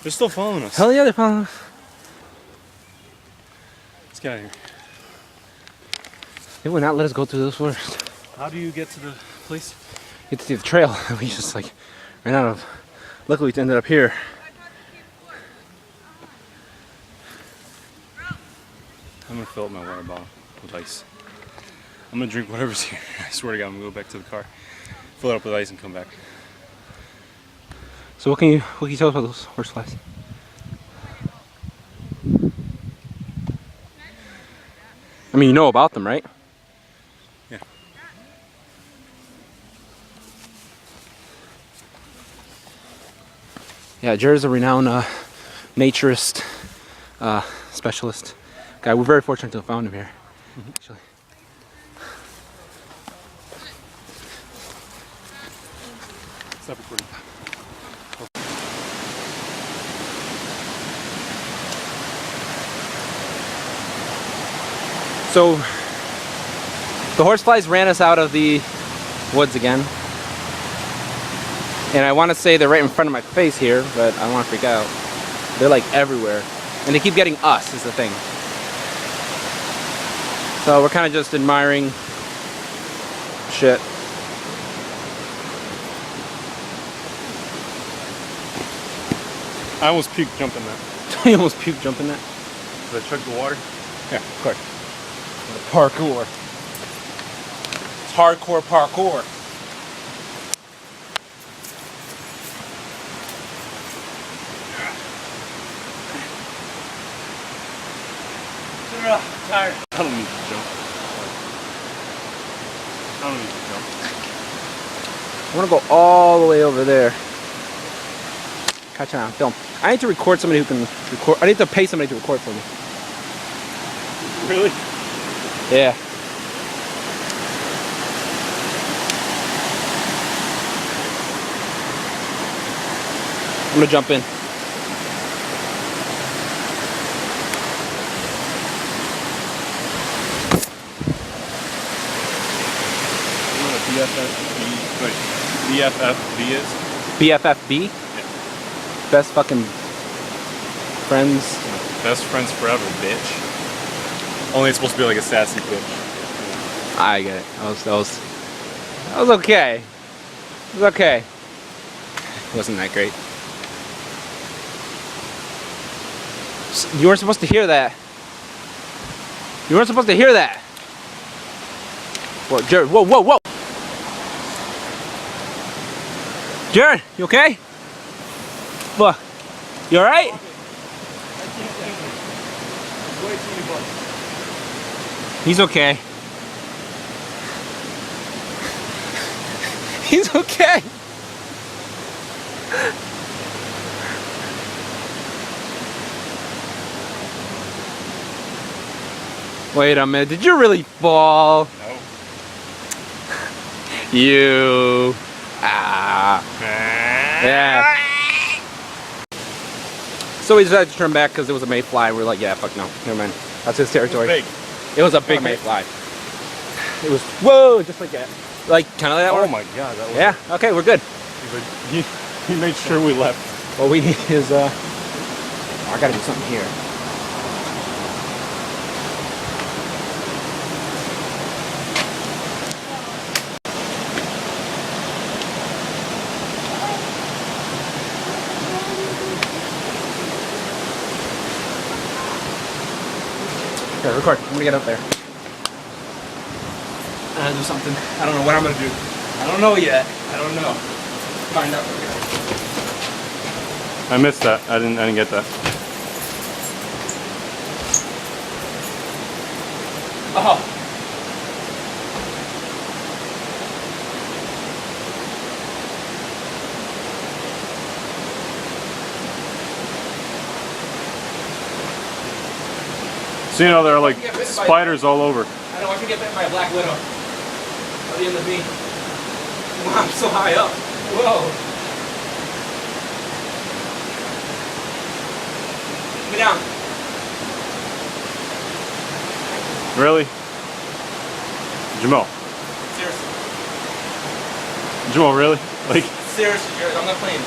They're still following us. Hell yeah, they're following us. Let's get out of here. They will not let us go through this forest. How do you get to the place? You get to see the trail that we just like ran out of. Luckily, we ended up here. I'm gonna fill up my water bottle with ice. I'm gonna drink whatever's here. I swear to God, I'm gonna go back to the car, fill it up with ice, and come back. So what can you tell us about those horseflies? I mean, you know about them, right? Yeah. Yeah, Jared's a renowned naturist, specialist guy. We're very fortunate to have found him here, actually. Stop recording. So, the horseflies ran us out of the woods again. And I want to say they're right in front of my face here, but I don't want to freak out. They're like everywhere. And they keep getting us, is the thing. So we're kind of just admiring shit. I almost puked jumping that. You almost puked jumping that? Did I chug the water? Yeah, of course. Parkour. It's hardcore parkour. Tired. I don't need to jump. I don't need to jump. I want to go all the way over there. Catch it on film. I need to record somebody who can record. I need to pay somebody to record for me. Really? Yeah. I'm gonna jump in. You know what BFFB is? BFFB? Yeah. Best fucking friends. Best friends forever, bitch. Only it's supposed to be like a sassy bitch. I get it. That was okay. It was okay. It wasn't that great. You weren't supposed to hear that. You weren't supposed to hear that. Whoa, Jared, whoa, whoa, whoa! Jared, you okay? What? You alright? He's okay. He's okay. Wait a minute, did you really fall? No. You. Yeah. So we decided to turn back because it was a mayfly. We were like, yeah, fuck no. Never mind. That's his territory. It was big. It was a big mayfly. It was, whoa, just like that. Like, kind of like that. Oh one? my God. That was Yeah, okay, we're good. He made sure we left. What we need is, I gotta do something here. Okay, record. I'm gonna get up there. Do something. I don't know what I'm gonna do. I don't know yet. I don't know. Find out. I missed that. I didn't get that. Oh. So you know there are like spiders all over. I know I can get bit by a black widow. At the end of me. Wow, I'm so high up. Whoa. Put me down. Really? Jamal. Seriously. Jamal, really? Like. Seriously, Jared, I'm not playing.